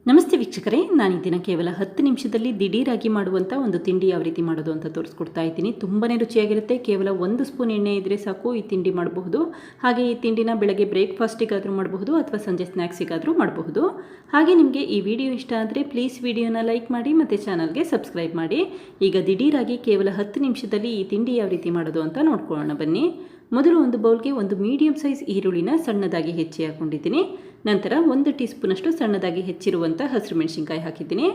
ನಮಸ್ತೆ ವೀಕ್ಷಕರೇ, ನಾನು ಈ ದಿನ ಕೇವಲ 10 ನಿಮಿಷದಲ್ಲಿ ದಿಢೀರಾಗಿ ಮಾಡುವಂಥ ಒಂದು ತಿಂಡಿ ಯಾವ ರೀತಿ ಮಾಡೋದು ಅಂತ ತೋರಿಸ್ಕೊಡ್ತಾ ಇದ್ದೀನಿ. ತುಂಬಾ ರುಚಿಯಾಗಿರುತ್ತೆ. ಕೇವಲ 1 ಸ್ಪೂನ್ ಎಣ್ಣೆ ಇದ್ದರೆ ಸಾಕು ಈ ತಿಂಡಿ ಮಾಡಬಹುದು. ಹಾಗೆ ಈ ತಿಂಡಿನ ಬೆಳಗ್ಗೆ ಬ್ರೇಕ್ಫಾಸ್ಟಿಗಾದರೂ ಮಾಡಬಹುದು ಅಥವಾ ಸಂಜೆ ಸ್ನ್ಯಾಕ್ಸಿಗಾದರೂ ಮಾಡಬಹುದು. ಹಾಗೆ ನಿಮಗೆ ಈ ವಿಡಿಯೋ ಇಷ್ಟ ಆದರೆ ಪ್ಲೀಸ್ ವಿಡಿಯೋನ ಲೈಕ್ ಮಾಡಿ ಮತ್ತು ಚಾನಲ್ಗೆ ಸಬ್ಸ್ಕ್ರೈಬ್ ಮಾಡಿ. ಈಗ ದಿಢೀರಾಗಿ ಕೇವಲ 10 ನಿಮಿಷದಲ್ಲಿ ಈ ತಿಂಡಿ ಯಾವ ರೀತಿ ಮಾಡೋದು ಅಂತ ನೋಡ್ಕೊಳ್ಳೋಣ ಬನ್ನಿ. ಮೊದಲು ಒಂದು ಬೌಲ್ಗೆ ಒಂದು ಮೀಡಿಯಂ ಸೈಜ್ ಈರುಳ್ಳಿನ ಸಣ್ಣದಾಗಿ ಹೆಚ್ಚಿ ಹಾಕೊಂಡಿದ್ದೀನಿ. ನಂತರ 1 ಟೀ ಸ್ಪೂನಷ್ಟು ಸಣ್ಣದಾಗಿ ಹೆಚ್ಚಿರುವಂಥ ಹಸಿರು ಮೆಣಸಿನ್ಕಾಯಿ ಹಾಕಿದ್ದೀನಿ.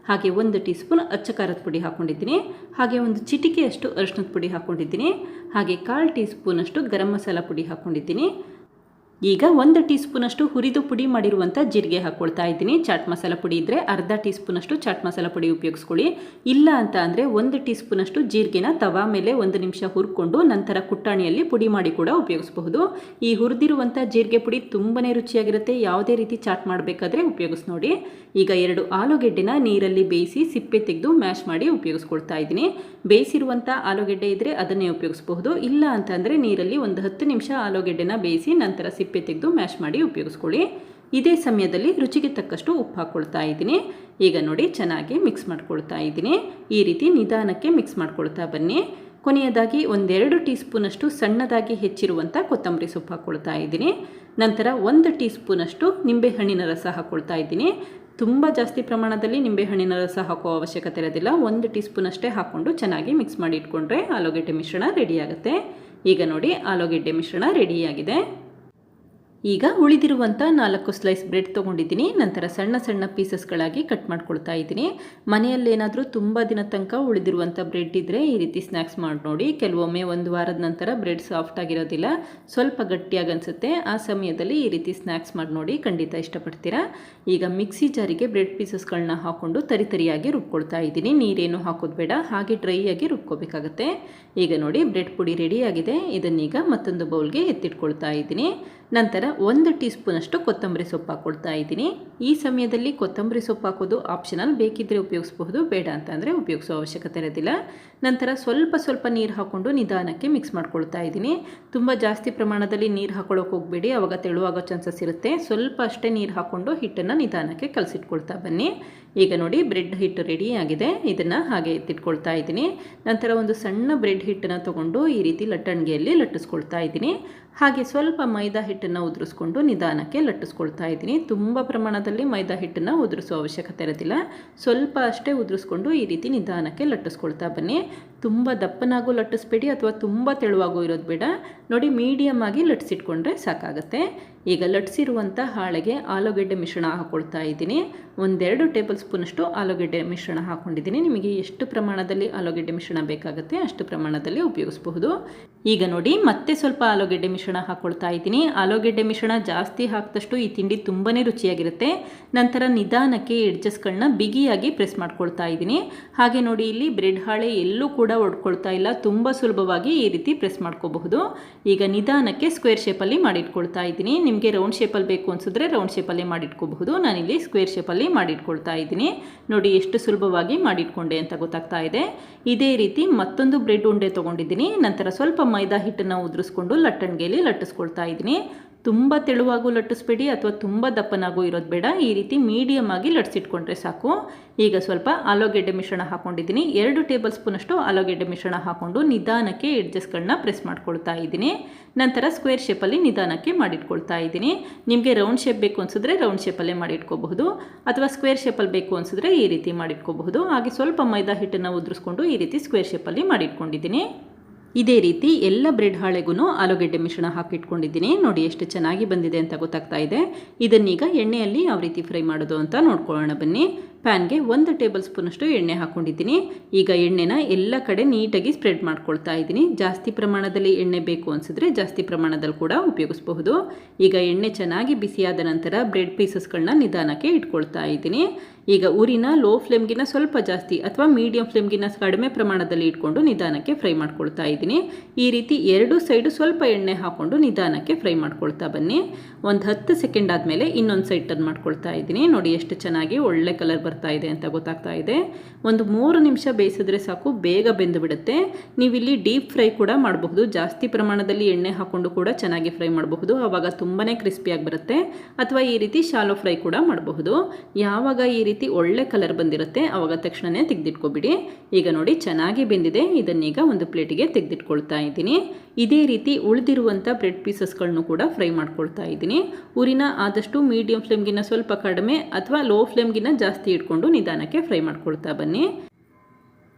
ಹಾಗೆ 1 ಟೀ ಸ್ಪೂನ್ ಅಚ್ಚ ಖಾರದ ಪುಡಿ ಹಾಕ್ಕೊಂಡಿದ್ದೀನಿ. ಹಾಗೆ ಒಂದು ಚಿಟಿಕೆಯಷ್ಟು ಅರಿಶಿಣದ ಪುಡಿ ಹಾಕ್ಕೊಂಡಿದ್ದೀನಿ. ಹಾಗೆ 1/4 ಟೀ ಸ್ಪೂನಷ್ಟು ಗರಂ ಮಸಾಲ ಪುಡಿ ಹಾಕ್ಕೊಂಡಿದ್ದೀನಿ. ಈಗ 1 ಟೀ ಸ್ಪೂನಷ್ಟು ಹುರಿದು ಪುಡಿ ಮಾಡಿರುವಂಥ ಜೀರಿಗೆ ಹಾಕ್ಕೊಳ್ತಾ ಇದ್ದೀನಿ. ಚಾಟ್ ಮಸಾಲ ಪುಡಿ ಇದ್ದರೆ ಅರ್ಧ ಟೀ ಸ್ಪೂನಷ್ಟು ಚಾಟ್ ಮಸಾಲ ಪುಡಿ ಉಪಯೋಗಿಸ್ಕೊಳ್ಳಿ. ಇಲ್ಲ ಅಂತ ಅಂದರೆ 1 ಟೀ ಸ್ಪೂನಷ್ಟು ಜೀರಿಗೆನ ತವಾ ಮೇಲೆ 1 ನಿಮಿಷ ಹುರ್ಕೊಂಡು ನಂತರ ಕುಟ್ಟಾಣಿಯಲ್ಲಿ ಪುಡಿ ಮಾಡಿ ಕೂಡ ಉಪಯೋಗಿಸಬಹುದು. ಈ ಹುರಿದಿರುವಂಥ ಜೀರಿಗೆ ಪುಡಿ ತುಂಬಾ ರುಚಿಯಾಗಿರುತ್ತೆ. ಯಾವುದೇ ರೀತಿ ಚಾಟ್ ಮಾಡಬೇಕಾದ್ರೆ ಉಪಯೋಗಿಸಿ ನೋಡಿ. ಈಗ 2 ಆಲೂಗೆಡ್ಡೆನ ನೀರಲ್ಲಿ ಬೇಯಿಸಿ ಸಿಪ್ಪೆ ತೆಗೆದು ಮ್ಯಾಶ್ ಮಾಡಿ ಉಪಯೋಗಿಸ್ಕೊಳ್ತಾ ಇದ್ದೀನಿ. ಬೇಯಿಸಿರುವಂಥ ಆಲೂಗೆಡ್ಡೆ ಇದ್ದರೆ ಅದನ್ನೇ ಉಪಯೋಗಿಸಬಹುದು. ಇಲ್ಲ ಅಂತ ಅಂದರೆ ನೀರಲ್ಲಿ ಒಂದು 10 ನಿಮಿಷ ಆಲೂಗೆಡ್ಡೆನ ಬೇಯಿಸಿ ನಂತರ ಸಿಪ್ಪೆ ತೆಗೆದು ಮ್ಯಾಶ್ ಮಾಡಿ ಉಪಯೋಗಿಸ್ಕೊಳ್ಳಿ. ಇದೇ ಸಮಯದಲ್ಲಿ ರುಚಿಗೆ ತಕ್ಕಷ್ಟು ಉಪ್ಪು ಹಾಕ್ಕೊಳ್ತಾ ಇದ್ದೀನಿ. ಈಗ ನೋಡಿ ಚೆನ್ನಾಗಿ ಮಿಕ್ಸ್ ಮಾಡ್ಕೊಳ್ತಾ ಇದ್ದೀನಿ. ಈ ರೀತಿ ನಿಧಾನಕ್ಕೆ ಮಿಕ್ಸ್ ಮಾಡ್ಕೊಳ್ತಾ ಬನ್ನಿ. ಕೊನೆಯದಾಗಿ 1-2 ಟೀ ಸ್ಪೂನಷ್ಟು ಸಣ್ಣದಾಗಿ ಹೆಚ್ಚಿರುವಂಥ ಕೊತ್ತಂಬರಿ ಸೊಪ್ಪು ಹಾಕ್ಕೊಳ್ತಾ ಇದ್ದೀನಿ. ನಂತರ 1 ಟೀ ಸ್ಪೂನಷ್ಟು ನಿಂಬೆಹಣ್ಣಿನ ರಸ ಹಾಕ್ಕೊಳ್ತಾ ಇದ್ದೀನಿ. ತುಂಬ ಜಾಸ್ತಿ ಪ್ರಮಾಣದಲ್ಲಿ ನಿಂಬೆಹಣ್ಣಿನ ರಸ ಹಾಕೋ ಅವಶ್ಯಕತೆ ಇರೋದಿಲ್ಲ. 1 ಟೀ ಸ್ಪೂನ್ ಅಷ್ಟೇ ಹಾಕ್ಕೊಂಡು ಚೆನ್ನಾಗಿ ಮಿಕ್ಸ್ ಮಾಡಿ ಇಟ್ಕೊಂಡ್ರೆ ಆಲೂಗೆಡ್ಡೆ ಮಿಶ್ರಣ ರೆಡಿಯಾಗುತ್ತೆ. ಈಗ ನೋಡಿ ಆಲೂಗೆಡ್ಡೆ ಮಿಶ್ರಣ ರೆಡಿಯಾಗಿದೆ. ಈಗ ಉಳಿದಿರುವಂಥ 4 ಸ್ಲೈಸ್ ಬ್ರೆಡ್ ತೊಗೊಂಡಿದ್ದೀನಿ. ನಂತರ ಸಣ್ಣ ಸಣ್ಣ ಪೀಸಸ್ಗಳಾಗಿ ಕಟ್ ಮಾಡ್ಕೊಳ್ತಾ ಇದ್ದೀನಿ. ಮನೆಯಲ್ಲೇನಾದರೂ ತುಂಬ ದಿನ ತನಕ ಉಳಿದಿರುವಂಥ ಬ್ರೆಡ್ ಇದ್ದರೆ ಈ ರೀತಿ ಸ್ನ್ಯಾಕ್ಸ್ ಮಾಡಿ ನೋಡಿ. ಕೆಲವೊಮ್ಮೆ 1 ವಾರದ ನಂತರ ಬ್ರೆಡ್ ಸಾಫ್ಟ್ ಆಗಿರೋದಿಲ್ಲ, ಸ್ವಲ್ಪ ಗಟ್ಟಿಯಾಗಿ ಅನಿಸುತ್ತೆ. ಆ ಸಮಯದಲ್ಲಿ ಈ ರೀತಿ ಸ್ನ್ಯಾಕ್ಸ್ ಮಾಡಿ ನೋಡಿ, ಖಂಡಿತ ಇಷ್ಟಪಡ್ತೀರಾ. ಈಗ ಮಿಕ್ಸಿ ಜಾರಿಗೆ ಬ್ರೆಡ್ ಪೀಸಸ್ಗಳನ್ನ ಹಾಕ್ಕೊಂಡು ತರಿಯಾಗಿ ರುಬ್ಕೊಳ್ತಾ ಇದ್ದೀನಿ. ನೀರೇನು ಹಾಕೋದು ಬೇಡ, ಹಾಗೆ ಡ್ರೈಯಾಗಿ ರುಬ್ಕೋಬೇಕಾಗತ್ತೆ. ಈಗ ನೋಡಿ ಬ್ರೆಡ್ ಪುಡಿ ರೆಡಿಯಾಗಿದೆ. ಇದನ್ನೀಗ ಮತ್ತೊಂದು ಬೌಲ್ಗೆ ಎತ್ತಿಟ್ಕೊಳ್ತಾ ಇದ್ದೀನಿ. ನಂತರ 1 ಟೀ ಸ್ಪೂನಷ್ಟು ಕೊತ್ತಂಬರಿ ಸೊಪ್ಪು ಹಾಕ್ಕೊಳ್ತಾ ಇದ್ದೀನಿ. ಈ ಸಮಯದಲ್ಲಿ ಕೊತ್ತಂಬರಿ ಸೊಪ್ಪು ಹಾಕೋದು ಆಪ್ಷನಲ್, ಬೇಕಿದ್ದರೆ ಉಪಯೋಗಿಸ್ಬಹುದು, ಬೇಡ ಅಂತ ಅಂದರೆ ಉಪಯೋಗಿಸೋ ಅವಶ್ಯಕತೆ ಇರೋದಿಲ್ಲ. ನಂತರ ಸ್ವಲ್ಪ ನೀರು ಹಾಕ್ಕೊಂಡು ನಿಧಾನಕ್ಕೆ ಮಿಕ್ಸ್ ಮಾಡ್ಕೊಳ್ತಾ ಇದ್ದೀನಿ. ತುಂಬ ಜಾಸ್ತಿ ಪ್ರಮಾಣದಲ್ಲಿ ನೀರು ಹಾಕೊಳ್ಳೋಕೆ ಹೋಗಬೇಡಿ, ಆವಾಗ ತೆಳುವಾಗೋ ಚಾನ್ಸಸ್ ಇರುತ್ತೆ. ಸ್ವಲ್ಪ ಅಷ್ಟೇ ನೀರು ಹಾಕ್ಕೊಂಡು ಹಿಟ್ಟನ್ನು ನಿಧಾನಕ್ಕೆ ಕಲಸಿಟ್ಕೊಳ್ತಾ ಬನ್ನಿ. ಈಗ ನೋಡಿ ಬ್ರೆಡ್ ಹಿಟ್ಟು ರೆಡಿ ಆಗಿದೆ. ಇದನ್ನು ಹಾಗೆ ಎತ್ತಿಟ್ಕೊಳ್ತಾ ಇದ್ದೀನಿ. ನಂತರ ಒಂದು ಸಣ್ಣ ಬ್ರೆಡ್ ಹಿಟ್ಟನ್ನು ತೊಗೊಂಡು ಈ ರೀತಿ ಲಟ್ಟಣಿಗೆಯಲ್ಲಿ ಲಟ್ಟಿಸ್ಕೊಳ್ತಾ ಇದ್ದೀನಿ. ಹಾಗೆ ಸ್ವಲ್ಪ ಮೈದಾ ಹಿಟ್ಟನ್ನು ಉದುರಿಸ್ಕೊಂಡು ನಿಧಾನಕ್ಕೆ ಲಟ್ಟಿಸ್ಕೊಳ್ತಾ ಇದ್ದೀನಿ. ತುಂಬ ಪ್ರಮಾಣದಲ್ಲಿ ಮೈದಾ ಹಿಟ್ಟನ್ನು ಉದುರಿಸೋ ಅವಶ್ಯಕತೆ ಇರೋದಿಲ್ಲ. ಸ್ವಲ್ಪ ಅಷ್ಟೇ ಉದುರಿಸ್ಕೊಂಡು ಈ ರೀತಿ ನಿಧಾನಕ್ಕೆ ಲಟ್ಟಿಸ್ಕೊಳ್ತಾ ಬನ್ನಿ. ತುಂಬ ದಪ್ಪನಾಗೂ ಲಟ್ಟಿಸ್ಬೇಡಿ ಅಥವಾ ತುಂಬ ತೆಳುವಾಗೂ ಇರೋದು ಬೇಡ. ನೋಡಿ ಮೀಡಿಯಮ್ ಆಗಿ ಲಟ್ಟಿಸಿಟ್ಕೊಂಡ್ರೆ ಸಾಕಾಗುತ್ತೆ. ಈಗ ಲಟ್ಟಿಸಿರುವಂಥ ಹಾಳೆಗೆ ಆಲೂಗೆಡ್ಡೆ ಮಿಶ್ರಣ ಹಾಕ್ಕೊಳ್ತಾ ಇದ್ದೀನಿ. 1-2 ಟೇಬಲ್ ಸ್ಪೂನಷ್ಟು ಆಲೂಗೆಡ್ಡೆ ಮಿಶ್ರಣ ಹಾಕ್ಕೊಂಡಿದ್ದೀನಿ. ನಿಮಗೆ ಎಷ್ಟು ಪ್ರಮಾಣದಲ್ಲಿ ಆಲೂಗೆಡ್ಡೆ ಮಿಶ್ರಣ ಬೇಕಾಗುತ್ತೆ ಅಷ್ಟು ಪ್ರಮಾಣದಲ್ಲಿ ಉಪಯೋಗಿಸಬಹುದು. ಈಗ ನೋಡಿ ಮತ್ತೆ ಸ್ವಲ್ಪ ಆಲೂಗೆಡ್ಡೆ ಮಿಶ್ರಣ ಹಾಕ್ಕೊಳ್ತಾ ಇದ್ದೀನಿ. ಆಲೂಗೆಡ್ಡೆ ಮಿಶ್ರಣ ಜಾಸ್ತಿ ಹಾಕಿದಷ್ಟು ಈ ತಿಂಡಿ ತುಂಬಾ ರುಚಿಯಾಗಿರುತ್ತೆ. ನಂತರ ನಿಧಾನಕ್ಕೆ ಎಡ್ಜಸ್ಗಳನ್ನ ಬಿಗಿಯಾಗಿ ಪ್ರೆಸ್ ಮಾಡ್ಕೊಳ್ತಾ ಇದ್ದೀನಿ. ಹಾಗೆ ನೋಡಿ ಇಲ್ಲಿ ಬ್ರೆಡ್ ಹಾಳೆ ಎಲ್ಲೂ ಕೂಡ ಒಡ್ಕೊಳ್ತಾ ಇಲ್ಲ, ತುಂಬ ಸುಲಭವಾಗಿ ಈ ರೀತಿ ಪ್ರೆಸ್ ಮಾಡ್ಕೋಬಹುದು. ಈಗ ನಿಧಾನಕ್ಕೆ ಸ್ಕ್ವೇರ್ ಶೇಪಲ್ಲಿ ಮಾಡಿಟ್ಕೊಳ್ತಾ ಇದ್ದೀನಿ. ನಿಮಗೆ ರೌಂಡ್ ಶೇಪಲ್ಲಿ ಬೇಕು ಅನಿಸಿದ್ರೆ ರೌಂಡ್ ಶೇಪಲ್ಲಿ ಮಾಡಿಟ್ಕೋಬಹುದು. ನಾನಿಲ್ಲಿ ಸ್ಕ್ವೇರ್ ಶೇಪಲ್ಲಿ ಮಾಡಿಟ್ಕೊಳ್ತಾ ಇದ್ದೀನಿ. ನೋಡಿ ಎಷ್ಟು ಸುಲಭವಾಗಿ ಮಾಡಿಟ್ಕೊಂಡೆ ಅಂತ ಗೊತ್ತಾಗ್ತಾ ಇದೆ. ಇದೇ ರೀತಿ ಮತ್ತೊಂದು ಬ್ರೆಡ್ ಉಂಡೆ ತೊಗೊಂಡಿದ್ದೀನಿ. ನಂತರ ಸ್ವಲ್ಪ ಮೈದಾ ಹಿಟ್ಟನ್ನು ಉದುರಿಸ್ಕೊಂಡು ಲಟ್ಟಣಿಗೆಯಲ್ಲಿ ಲಟ್ಟಿಸ್ಕೊಳ್ತಾ ಇದ್ದೀನಿ. ತುಂಬ ತೆಳುವಾಗೂ ಲಟ್ಟಿಸ್ಬೇಡಿ ಅಥವಾ ತುಂಬ ದಪ್ಪನಾಗೂ ಇರೋದು ಬೇಡ. ಈ ರೀತಿ ಮೀಡಿಯಮ್ ಆಗಿ ಲಟ್ಟಿಸಿಟ್ಕೊಂಡ್ರೆ ಸಾಕು. ಈಗ ಸ್ವಲ್ಪ ಆಲೂಗೆಡ್ಡೆ ಮಿಶ್ರಣ ಹಾಕ್ಕೊಂಡಿದ್ದೀನಿ. 2 ಟೇಬಲ್ ಸ್ಪೂನಷ್ಟು ಆಲೂಗೆಡ್ಡೆ ಮಿಶ್ರಣ ಹಾಕ್ಕೊಂಡು ನಿಧಾನಕ್ಕೆ ಎಡ್ಜಸ್ಗಳನ್ನ ಪ್ರೆಸ್ ಮಾಡ್ಕೊಳ್ತಾ ಇದ್ದೀನಿ. ನಂತರ ಸ್ಕ್ವೇರ್ ಶೇಪಲ್ಲಿ ನಿಧಾನಕ್ಕೆ ಮಾಡಿಟ್ಕೊಳ್ತಾ ಇದ್ದೀನಿ. ನಿಮಗೆ ರೌಂಡ್ ಶೇಪ್ ಬೇಕು ಅನಿಸಿದ್ರೆ ರೌಂಡ್ ಶೇಪಲ್ಲೇ ಮಾಡಿಟ್ಕೋಬಹುದು ಅಥವಾ ಸ್ಕ್ವೇರ್ ಶೇಪಲ್ಲಿ ಬೇಕು ಅನಿಸಿದ್ರೆ ಈ ರೀತಿ ಮಾಡಿಟ್ಕೋಬಹುದು. ಹಾಗೆ ಸ್ವಲ್ಪ ಮೈದಾ ಹಿಟ್ಟನ್ನು ಉದುರಿಸ್ಕೊಂಡು ಈ ರೀತಿ ಸ್ಕ್ವೇರ್ ಶೇಪಲ್ಲಿ ಮಾಡಿಟ್ಕೊಂಡಿದ್ದೀನಿ. ಇದೇ ರೀತಿ ಎಲ್ಲ ಬ್ರೆಡ್ ಹಾಳೆಗೂ ಆಲೂಗೆಡ್ಡೆ ಮಿಶ್ರಣ ಹಾಕಿಟ್ಕೊಂಡಿದ್ದೀನಿ. ನೋಡಿ ಎಷ್ಟು ಚೆನ್ನಾಗಿ ಬಂದಿದೆ ಅಂತ ಗೊತ್ತಾಗ್ತಾ ಇದೆ. ಇದನ್ನೀಗ ಎಣ್ಣೆಯಲ್ಲಿ ಯಾವ ರೀತಿ ಫ್ರೈ ಮಾಡೋದು ಅಂತ ನೋಡ್ಕೊಳ್ಳೋಣ ಬನ್ನಿ. ಪ್ಯಾನ್ಗೆ 1 ಟೇಬಲ್ ಸ್ಪೂನಷ್ಟು ಎಣ್ಣೆ ಹಾಕ್ಕೊಂಡಿದ್ದೀನಿ. ಈಗ ಎಣ್ಣೆನ ಎಲ್ಲ ಕಡೆ ನೀಟಾಗಿ ಸ್ಪ್ರೆಡ್ ಮಾಡ್ಕೊಳ್ತಾ ಇದ್ದೀನಿ. ಜಾಸ್ತಿ ಪ್ರಮಾಣದಲ್ಲಿ ಎಣ್ಣೆ ಬೇಕು ಅನಿಸಿದ್ರೆ ಜಾಸ್ತಿ ಪ್ರಮಾಣದಲ್ಲಿ ಕೂಡ ಉಪಯೋಗಿಸಬಹುದು. ಈಗ ಎಣ್ಣೆ ಚೆನ್ನಾಗಿ ಬಿಸಿಯಾದ ನಂತರ ಬ್ರೆಡ್ ಪೀಸಸ್ಗಳನ್ನ ನಿಧಾನಕ್ಕೆ ಇಟ್ಕೊಳ್ತಾ ಇದ್ದೀನಿ. ಈಗ ಉರಿನ ಲೋ ಫ್ಲೇಮ್ಗಿನ ಸ್ವಲ್ಪ ಜಾಸ್ತಿ ಅಥವಾ ಮೀಡಿಯಂ ಫ್ಲೇಮ್ಗಿನ ಕಡಿಮೆ ಪ್ರಮಾಣದಲ್ಲಿ ಇಟ್ಕೊಂಡು ನಿಧಾನಕ್ಕೆ ಫ್ರೈ ಮಾಡ್ಕೊಳ್ತಾ ಇದ್ದೀನಿ. ಈ ರೀತಿ 2 ಸೈಡು ಸ್ವಲ್ಪ ಎಣ್ಣೆ ಹಾಕ್ಕೊಂಡು ನಿಧಾನಕ್ಕೆ ಫ್ರೈ ಮಾಡ್ಕೊಳ್ತಾ ಬನ್ನಿ. ಒಂದು 10 ಸೆಕೆಂಡ್ ಆದಮೇಲೆ ಇನ್ನೊಂದು ಸೈಡ್ ಟರ್ನ್ ಮಾಡ್ಕೊಳ್ತಾ ಇದ್ದೀನಿ. ನೋಡಿ ಎಷ್ಟು ಚೆನ್ನಾಗಿ ಒಳ್ಳೆ ಕಲರ್ ಬರ್ತಾ ಇದೆ ಅಂತ ಗೊತ್ತಾಗ್ತಾ ಇದೆ. ಒಂದು 3 ನಿಮಿಷ ಬೇಯಿಸಿದ್ರೆ ಸಾಕು, ಬೇಗ ಬೆಂದು ಬಿಡುತ್ತೆ. ನೀವಿಲ್ಲಿ ಡೀಪ್ ಫ್ರೈ ಕೂಡ ಮಾಡಬಹುದು, ಜಾಸ್ತಿ ಪ್ರಮಾಣದಲ್ಲಿ ಎಣ್ಣೆ ಹಾಕ್ಕೊಂಡು ಕೂಡ ಚೆನ್ನಾಗಿ ಫ್ರೈ ಮಾಡಬಹುದು, ಆವಾಗ ತುಂಬಾ ಕ್ರಿಸ್ಪಿಯಾಗಿ ಬರುತ್ತೆ. ಅಥವಾ ಈ ರೀತಿ ಶಾಲೋ ಫ್ರೈ ಕೂಡ ಮಾಡಬಹುದು. ಯಾವಾಗ ಈ ರೀತಿ ಒಳ್ಳೆ ಕಲರ್ ಬಂದಿರುತ್ತೆ ಆವಾಗ ತಕ್ಷಣವೇ ತೆಗೆದಿಟ್ಕೊಬಿಡಿ. ಈಗ ನೋಡಿ ಚೆನ್ನಾಗಿ ಬೆಂದಿದೆ. ಇದನ್ನೀಗ ಒಂದು ಪ್ಲೇಟಿಗೆ ತೆಗೆದಿಟ್ಕೊಳ್ತಾ ಇದ್ದೀನಿ. ಇದೇ ರೀತಿ ಉಳಿದಿರುವಂಥ ಬ್ರೆಡ್ ಪೀಸಸ್ಗಳನ್ನು ಕೂಡ ಫ್ರೈ ಮಾಡ್ಕೊಳ್ತಾ ಇದ್ದೀನಿ. ಉರಿನ ಆದಷ್ಟು ಮೀಡಿಯಂ ಫ್ಲೇಮ್ಗಿನ್ನ ಸ್ವಲ್ಪ ಕಡಿಮೆ ಅಥವಾ ಲೋ ಫ್ಲೇಮ್ಗಿನ್ನ ಜಾಸ್ತಿ ಇಟ್ಕೊಂಡು ನಿಧಾನಕ್ಕೆ ಫ್ರೈ ಮಾಡ್ಕೊಳ್ತಾ ಬನ್ನಿ.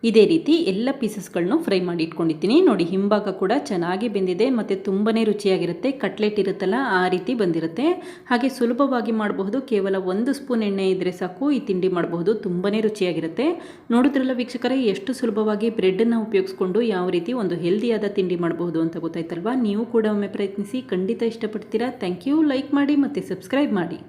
ಇದೇ ರೀತಿ ಎಲ್ಲ ಪೀಸಸ್ಗಳನ್ನು ಫ್ರೈ ಮಾಡಿ ಇಟ್ಕೊಂಡಿದ್ದೀನಿ. ನೋಡಿ ಹಿಂಭಾಗ ಕೂಡ ಚೆನ್ನಾಗಿ ಬೆಂದಿದೆ ಮತ್ತು ತುಂಬಾ ರುಚಿಯಾಗಿರುತ್ತೆ. ಕಟ್ಲೆಟ್ ಇರುತ್ತಲ್ಲ ಆ ರೀತಿ ಬಂದಿರುತ್ತೆ. ಹಾಗೆ ಸುಲಭವಾಗಿ ಮಾಡಬಹುದು. ಕೇವಲ 1 ಸ್ಪೂನ್ ಎಣ್ಣೆ ಇದ್ದರೆ ಸಾಕು ಈ ತಿಂಡಿ ಮಾಡಬಹುದು. ತುಂಬಾ ರುಚಿಯಾಗಿರುತ್ತೆ. ನೋಡಿದ್ರಲ್ಲ ವೀಕ್ಷಕರೇ, ಎಷ್ಟು ಸುಲಭವಾಗಿ ಬ್ರೆಡ್ಡನ್ನು ಉಪಯೋಗಿಸ್ಕೊಂಡು ಯಾವ ರೀತಿ ಒಂದು ಹೆಲ್ದಿಯಾದ ತಿಂಡಿ ಮಾಡಬಹುದು ಅಂತ ಗೊತ್ತಾಯ್ತಲ್ವಾ? ನೀವು ಕೂಡ ಒಮ್ಮೆ ಪ್ರಯತ್ನಿಸಿ, ಖಂಡಿತ ಇಷ್ಟಪಡ್ತೀರಾ. Thank you. ಲೈಕ್ ಮಾಡಿ ಮತ್ತು ಸಬ್ಸ್ಕ್ರೈಬ್ ಮಾಡಿ.